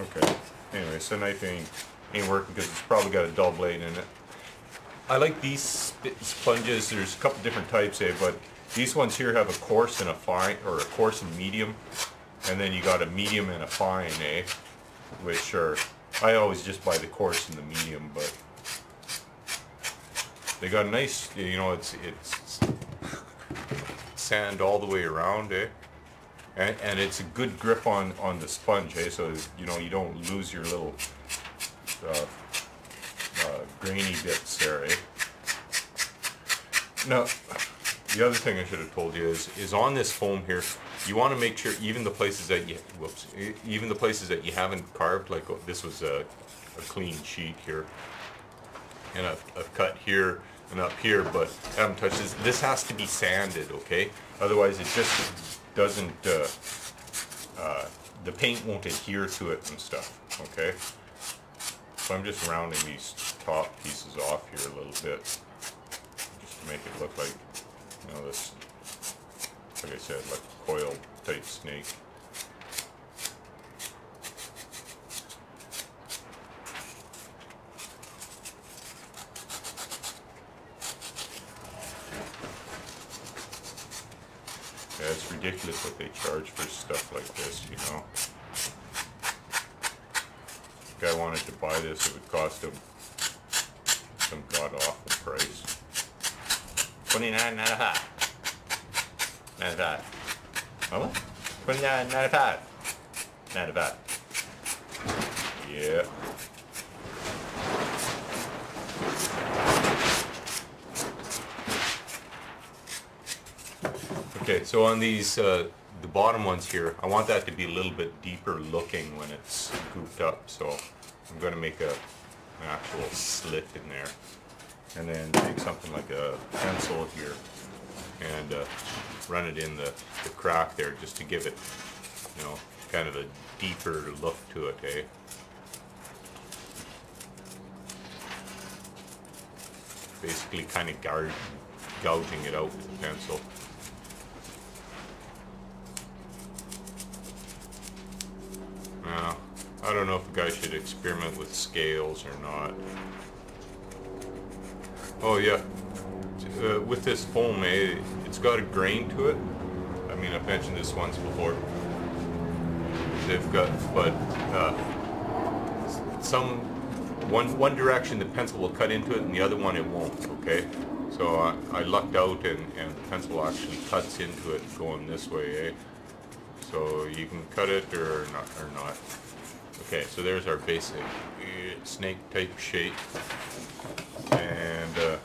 Okay. Anyway, so knife ain't working because it's probably got a dull blade in it. I like these sponges. There's a couple different types, but these ones here have a coarse and a fine, or a coarse and medium, and then you got a medium and a fine, which are, I always just buy the coarse and the medium, but they got a nice, it's sand all the way around, and it's a good grip on the sponge, so you don't lose your little grainy bits there, Now, the other thing I should have told you is on this foam here, you want to make sure even the places that you haven't carved, like this was a clean sheet here, and I've cut here and up here, but haven't touched this. This has to be sanded, okay? Otherwise, it just doesn't. The paint won't adhere to it and stuff, okay? So I'm just rounding these top pieces off here a little bit, just to make it look like, this, like I said, like a coil type snake. Yeah, it's ridiculous what they charge for stuff like this, If a guy wanted to buy this, it would cost him some god-awful price. $29.95. 95. How much? $29.95. 95. Yeah. Okay, so on these, the bottom ones here, I want that to be a little bit deeper looking when it's scooped up, so I'm going to make an actual slit in there. And then take something like a pencil here and run it in the crack there just to give it, kind of a deeper look to it, Basically kind of gouging it out with the pencil. Now, I don't know if a guy should experiment with scales or not. Oh yeah, with this foam, it's got a grain to it. I mean, I've mentioned this once before. They've got, but one direction the pencil will cut into it, and the other one it won't. Okay, so I lucked out, and the pencil actually cuts into it going this way, So you can cut it or not. Okay, so there's our basic snake type shape. And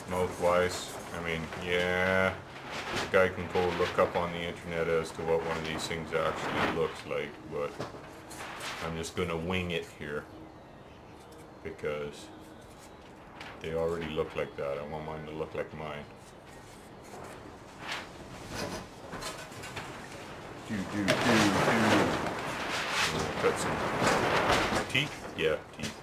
mouth-wise, I mean, yeah, the guy can go look up on the internet as to what one of these things actually looks like, but I'm just going to wing it here because they already look like that. I want mine to look like mine. Cut some teeth? Yeah, teeth.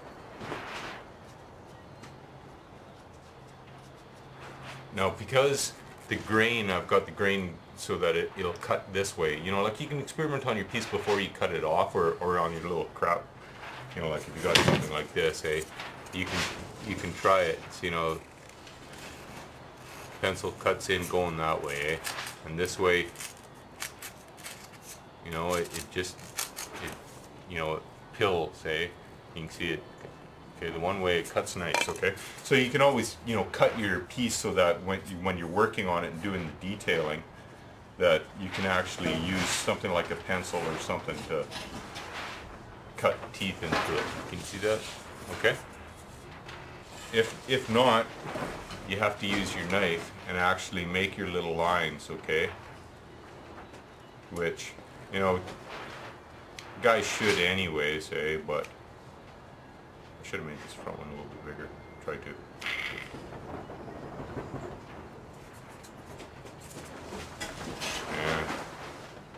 Now, because the grain, I've got the grain so that it'll cut this way. Like you can experiment on your piece before you cut it off, or on your little crap. Like if you got something like this, you can try it. Pencil cuts in going that way, and this way, it pills, You can see it. Okay, the one way it cuts nice, okay? So you can always, cut your piece so that when you're working on it and doing the detailing, that you can actually use something like a pencil or something to cut teeth into it. Can you see that? Okay? If not, you have to use your knife and actually make your little lines, okay? Which, guys should anyways, but I should have made this front one a little bit bigger. Try to. Yeah.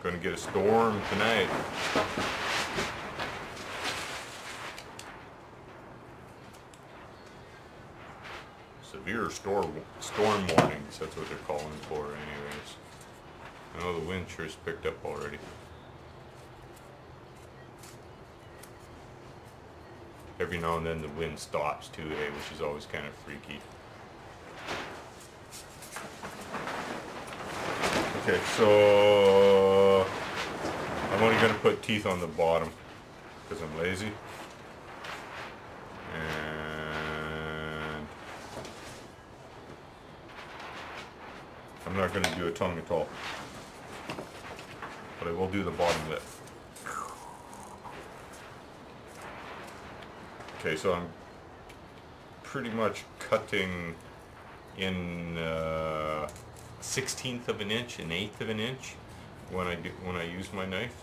Gonna get a storm tonight. Severe storm warnings, that's what they're calling for anyways. I know the wind sure's picked up already. every now and then the wind stops too, which is always kind of freaky. Okay, so I'm only going to put teeth on the bottom because I'm lazy. And I'm not going to do a tongue at all, but I will do the bottom lip. Okay, so I'm pretty much cutting in 1/16 of an inch, 1/8 of an inch when I use my knife.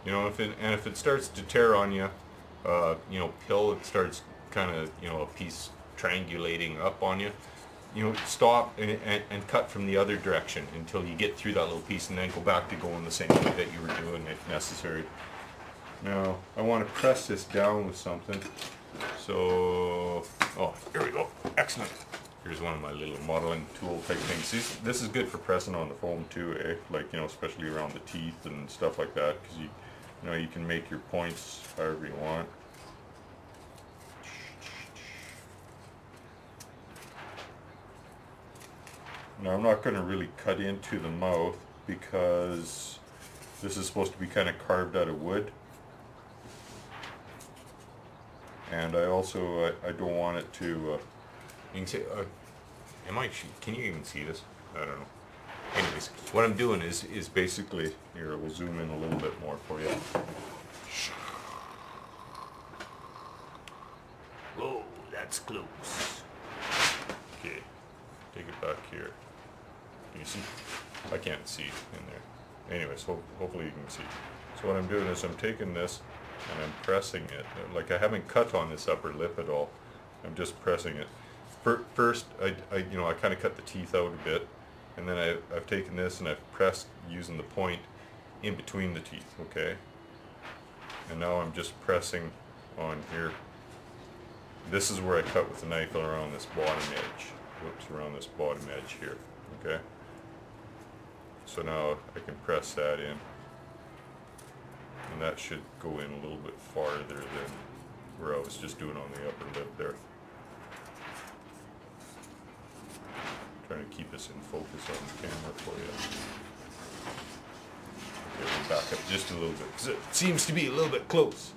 You know, if it starts to tear on you, you know, it starts kind of, you know, a piece triangulating up on you. You know, stop and cut from the other direction until you get through that little piece, and then go back to going the same way that you were doing if necessary. Now, I want to press this down with something. So, oh, here we go. Excellent. Here's one of my little modeling tool type things. This is good for pressing on the foam too, eh? Like, you know, especially around the teeth and stuff like that, because you know, you can make your points however you want. Now, I'm not going to really cut into the mouth because this is supposed to be kind of carved out of wood. And I also, I don't want it to, you can say, can you even see this? I don't know. Anyways, what I'm doing is basically, here, we'll zoom in a little bit more for you. Whoa, that's close. Okay, take it back here. Can you see? I can't see in there. Anyways, hopefully you can see. So what I'm doing is I'm taking this and I'm pressing it. Like, I haven't cut on this upper lip at all. I'm just pressing it. First, I kind of cut the teeth out a bit, and then I've taken this and I've pressed using the point in between the teeth, okay? And now I'm just pressing on here. This is where I cut with the knife around this bottom edge. Whoops, around this bottom edge here, okay? So now I can press that in. And that should go in a little bit farther than where I was just doing on the upper lip there. Trying to keep us in focus on the camera for you. Okay, we'll back up just a little bit because it seems to be a little bit close.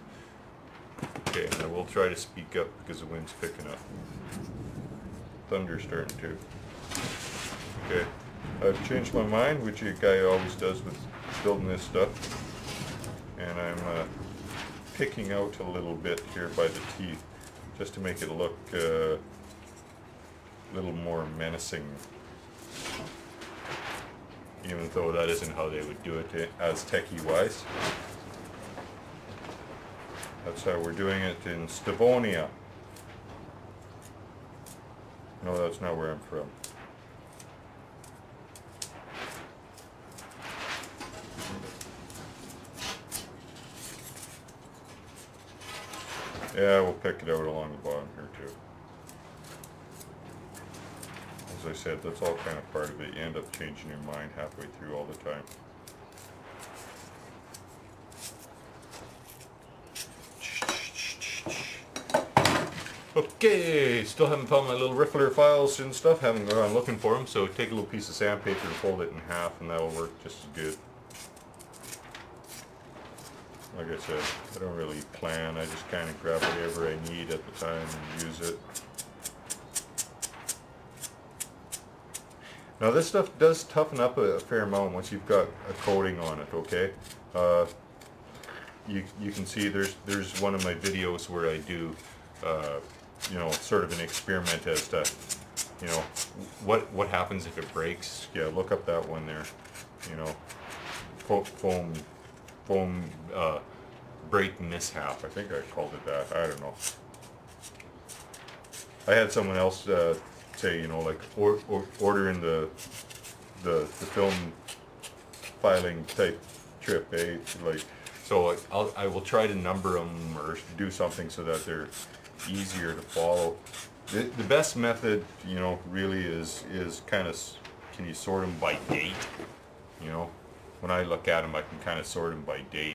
Okay, and I will try to speak up because the wind's picking up. Thunder's starting to. Okay, I've changed my mind, which a guy always does with building this stuff. And I'm picking out a little bit here by the teeth just to make it look a little more menacing, even though that isn't how they would do it Aztec-ish wise. That's how we're doing it in Stavonia. No, that's not where I'm from. Yeah, we'll pick it out along the bottom here too. As I said, that's all kind of part of it. You end up changing your mind halfway through all the time. Okay, still haven't found my little riffler files and stuff. Haven't gone looking for them, so take a little piece of sandpaper and fold it in half, and that'll work just as good. Like I said, I don't really plan. I just kind of grab whatever I need at the time and use it. Now this stuff does toughen up a fair amount once you've got a coating on it, okay? You can see there's one of my videos where I do, you know, sort of an experiment as to, you know, what happens if it breaks. Yeah, look up that one there, you know, foam break mishap. I think I called it that. I don't know. I had someone else say, you know, like ordering the film filing type trip, eh? Like, so I will try to number them or do something so that they're easier to follow. The best method, you know, really is kind of, can you sort them by date? You know, when I look at them, I can kind of sort them by date.